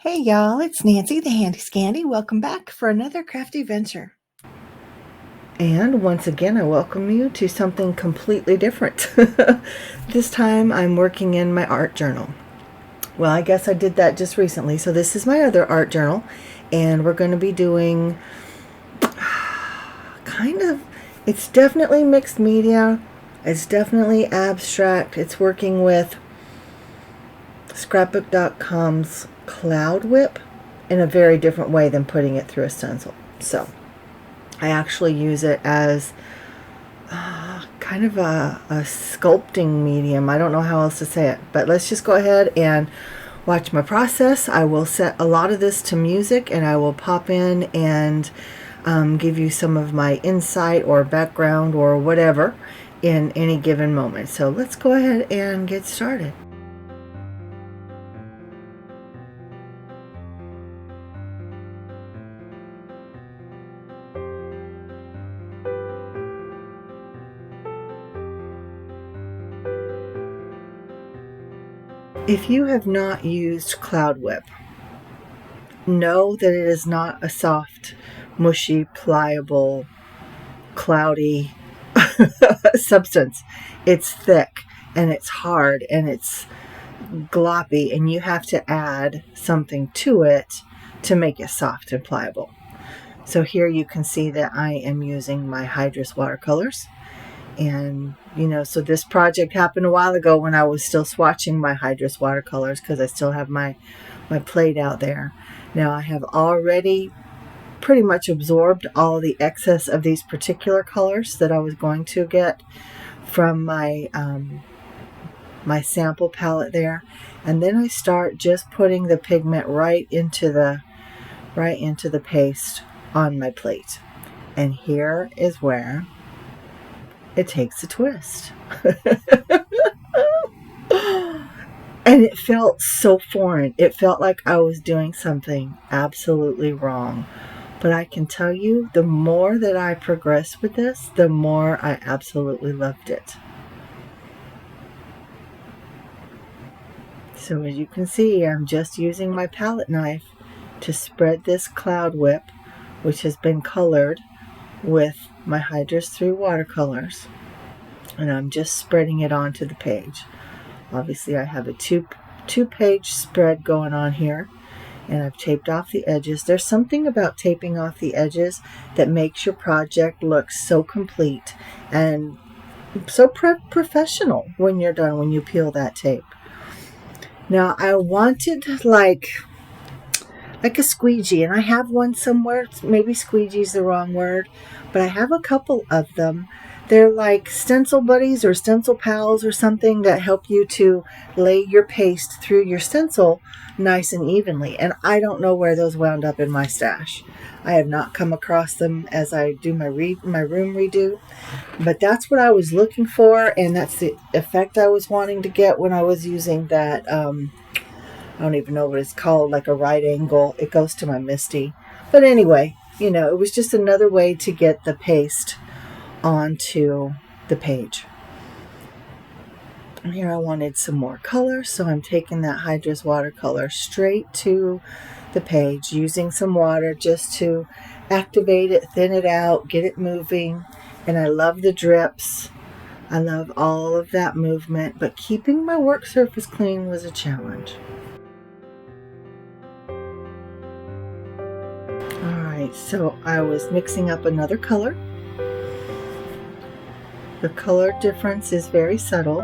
Hey y'all, it's Nancy the Handy Scandy. Welcome back for another crafty venture. And once again, I welcome you to something completely different. This time I'm working in my art journal. Well, I guess I did that just recently. So this is my other art journal, and we're going to be doing it's definitely mixed media. It's definitely abstract. It's working with scrapbook.com's Cloud Whip in a very different way than putting it through a stencil. So I actually use it as kind of a sculpting medium. I don't know how else to say it, but let's just go ahead and watch my process. I will set a lot of this to music, and I will pop in and give you some of my insight or background or whatever in any given moment. So let's go ahead and get started. If you have not used Cloud Whip, know that it is not a soft, mushy, pliable, cloudy substance. It's thick and it's hard and it's gloppy, and you have to add something to it to make it soft and pliable. So here you can see that I am using my Hydrus watercolors. And, so this project happened a while ago when I was still swatching my Hydrus watercolors, because I still have my plate out there. Now I have already pretty much absorbed all the excess of these particular colors that I was going to get from my my sample palette there. And then I start just putting the pigment right into the paste on my plate. And here is where it takes a twist. And it felt so foreign. It felt like I was doing something absolutely wrong. But I can tell you, the more that I progressed with this, the more I absolutely loved it. So as you can see, I'm just using my palette knife to spread this Cloud Whip, which has been colored with my Hydrus 3 watercolors, and I'm just spreading it onto the page. Obviously I have a two-page spread going on here, and I've taped off the edges. There's something about taping off the edges that makes your project look so complete and so professional when you're done, when you peel that tape. Now I wanted like a squeegee, and I have one somewhere. Maybe squeegee is the wrong word, but I have a couple of them. They're like stencil buddies or stencil pals or something that help you to lay your paste through your stencil nice and evenly. And I don't know where those wound up in my stash. I have not come across them as I do my room redo, but that's what I was looking for, and that's the effect I was wanting to get when I was using that I don't even know what it's called, like a right angle. It goes to my Misty. But anyway, it was just another way to get the paste onto the page. And here I wanted some more color, so I'm taking that Hydrus watercolor straight to the page, using some water just to activate it, thin it out, get it moving. And I love the drips. I love all of that movement, but keeping my work surface clean was a challenge. Alright, so I was mixing up another color. The color difference is very subtle.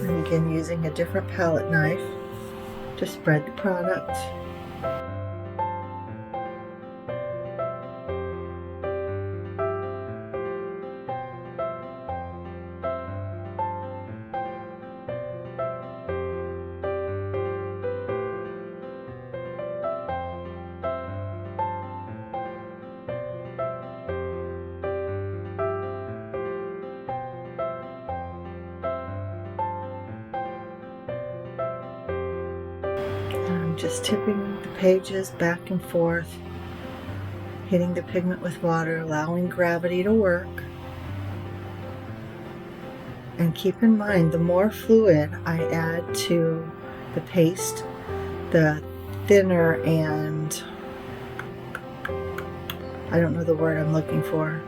And again, using a different palette knife to spread the product. I'm just tipping the pages back and forth, hitting the pigment with water, allowing gravity to work. And keep in mind, the more fluid I add to the paste, the thinner and, I don't know the word I'm looking for,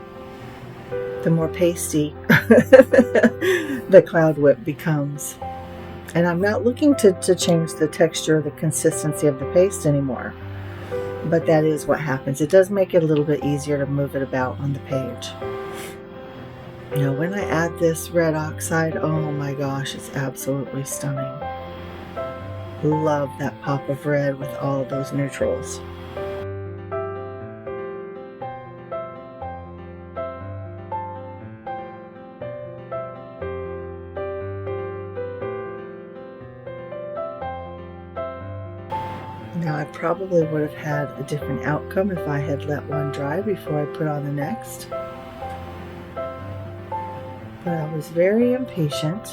the more pasty the cloud whip becomes. And I'm not looking to change the texture or the consistency of the paste anymore, but that is what happens. It does make it a little bit easier to move it about on the page. Now when I add this red oxide, oh my gosh, it's absolutely stunning. Love that pop of red with all of those neutrals. Now I probably would have had a different outcome if I had let one dry before I put on the next. But I was very impatient.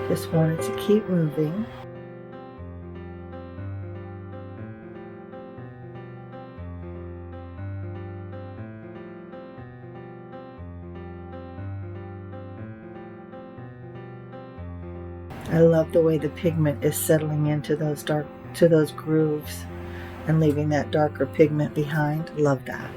Just wanted to keep moving. I love the way the pigment is settling into those those grooves and leaving that darker pigment behind. Love that.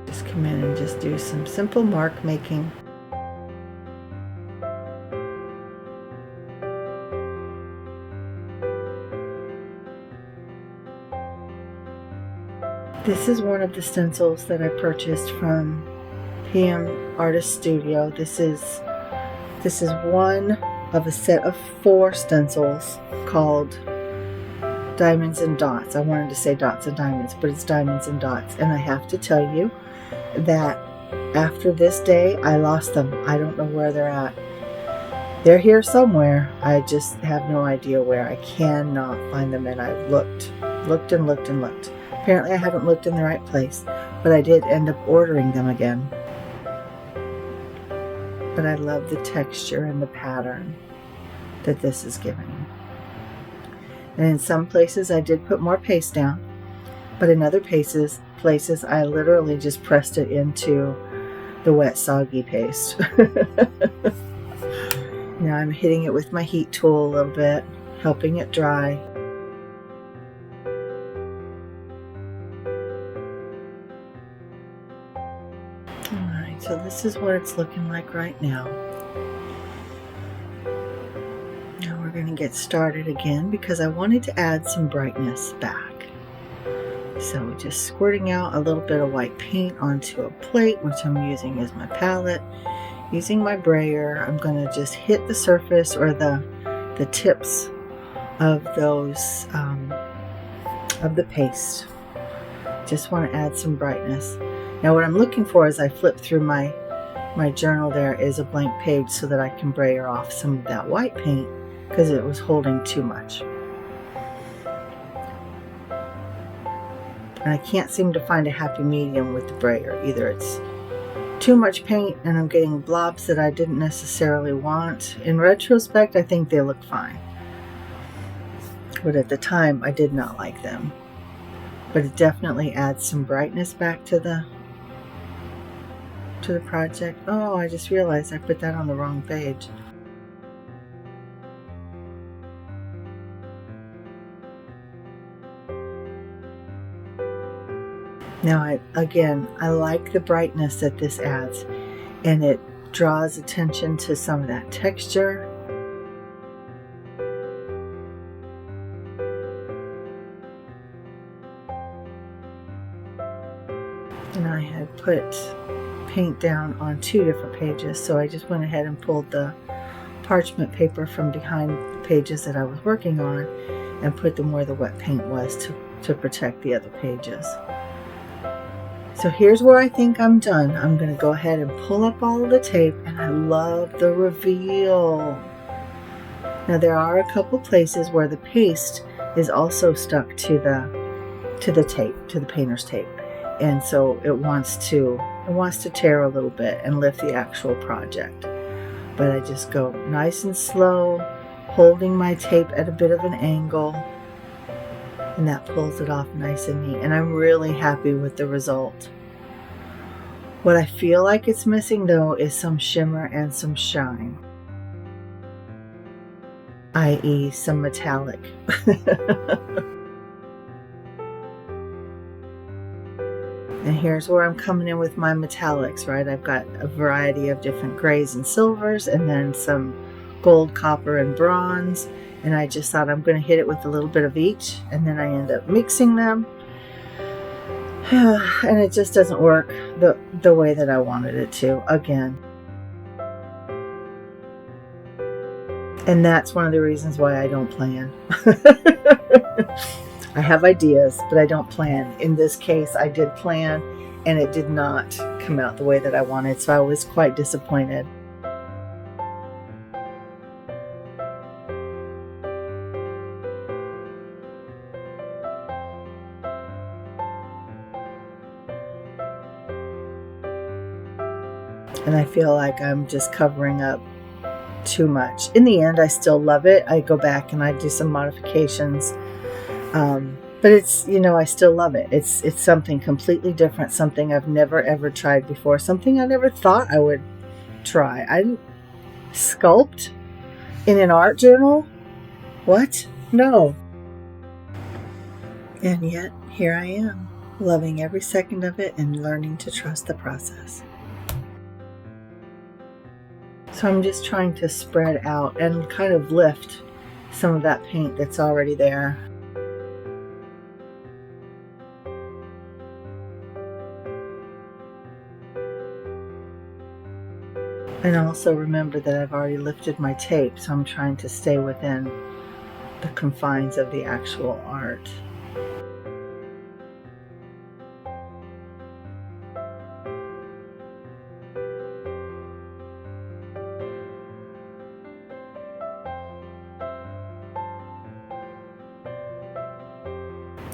Just come in and just do some simple mark making. This is one of the stencils that I purchased from PM Artist Studio. This is one of a set of 4 stencils called Diamonds and Dots. I wanted to say Dots and Diamonds, but it's Diamonds and Dots. And I have to tell you that after this day, I lost them. I don't know where they're at. They're here somewhere. I just have no idea where. I cannot find them, and I've looked and looked and looked. Apparently I haven't looked in the right place, but I did end up ordering them again. But I love the texture and the pattern that this is giving. And in some places I did put more paste down, but in other places I literally just pressed it into the wet soggy paste. Now I'm hitting it with my heat tool a little bit, helping it dry. Alright, so this is what it's looking like right now. Now we're going to get started again because I wanted to add some brightness back. So just squirting out a little bit of white paint onto a plate, which I'm using as my palette. Using my brayer, I'm going to just hit the surface or the tips of those of the paste. Just want to add some brightness. Now what I'm looking for as I flip through my journal there is a blank page so that I can brayer off some of that white paint because it was holding too much. And I can't seem to find a happy medium with the brayer. Either it's too much paint and I'm getting blobs that I didn't necessarily want. In retrospect, I think they look fine. But at the time, I did not like them. But it definitely adds some brightness back to the project. Oh, I just realized I put that on the wrong page. Now, I like the brightness that this adds, and it draws attention to some of that texture. And I had put paint down on 2 different pages, so I just went ahead and pulled the parchment paper from behind the pages that I was working on and put them where the wet paint was to protect the other pages. So here's where I think I'm done. I'm going to go ahead and pull up all of the tape, and I love the reveal. Now there are a couple places where the paste is also stuck to the tape, to the painter's tape, and so it wants to It wants to tear a little bit and lift the actual project. But I just go nice and slow, holding my tape at a bit of an angle, and that pulls it off nice and neat. And I'm really happy with the result. What I feel like it's missing though is some shimmer and some shine, i.e. some metallic. And here's where I'm coming in with my metallics, right? I've got a variety of different grays and silvers, and then some gold, copper, and bronze. And I just thought I'm going to hit it with a little bit of each, and then I end up mixing them. And it just doesn't work the way that I wanted it to, again. And that's one of the reasons why I don't plan. I have ideas, but I don't plan. In this case, I did plan, and it did not come out the way that I wanted, so I was quite disappointed. And I feel like I'm just covering up too much. In the end, I still love it. I go back and I do some modifications. But it's, you know, I still love it. It's something completely different, something I've never ever tried before, something I never thought I would try. I didn't sculpt in an art journal. What? No. And yet, here I am, loving every second of it and learning to trust the process. So I'm just trying to spread out and kind of lift some of that paint that's already there. And also remember that I've already lifted my tape, so I'm trying to stay within the confines of the actual art.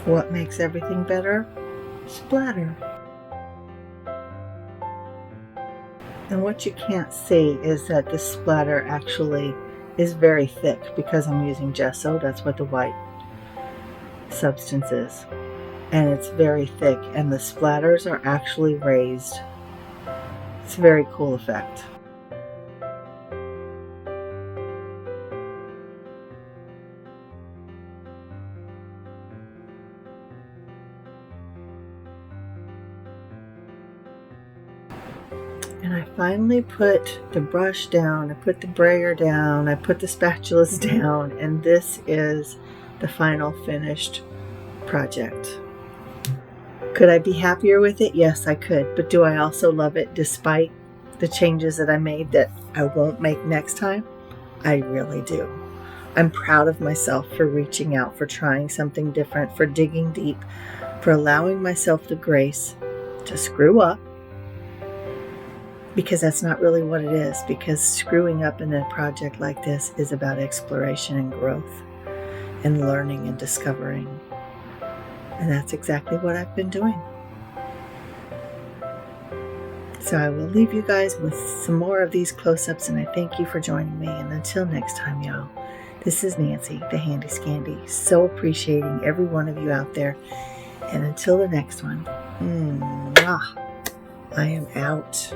What makes everything better? Splatter. And what you can't see is that the splatter actually is very thick because I'm using gesso. That's what the white substance is. And it's very thick, and the splatters are actually raised. It's a very cool effect. And I finally put the brush down, I put the brayer down, I put the spatulas down, and this is the final finished project. Could I be happier with it? Yes, I could. But do I also love it despite the changes that I made that I won't make next time? I really do. I'm proud of myself for reaching out, for trying something different, for digging deep, for allowing myself the grace to screw up. Because that's not really what it is, because screwing up in a project like this is about exploration and growth and learning and discovering. And that's exactly what I've been doing. So I will leave you guys with some more of these close-ups, and I thank you for joining me. And until next time, y'all, this is Nancy, the Handy Scandy. So appreciating every one of you out there. And until the next one, I am out.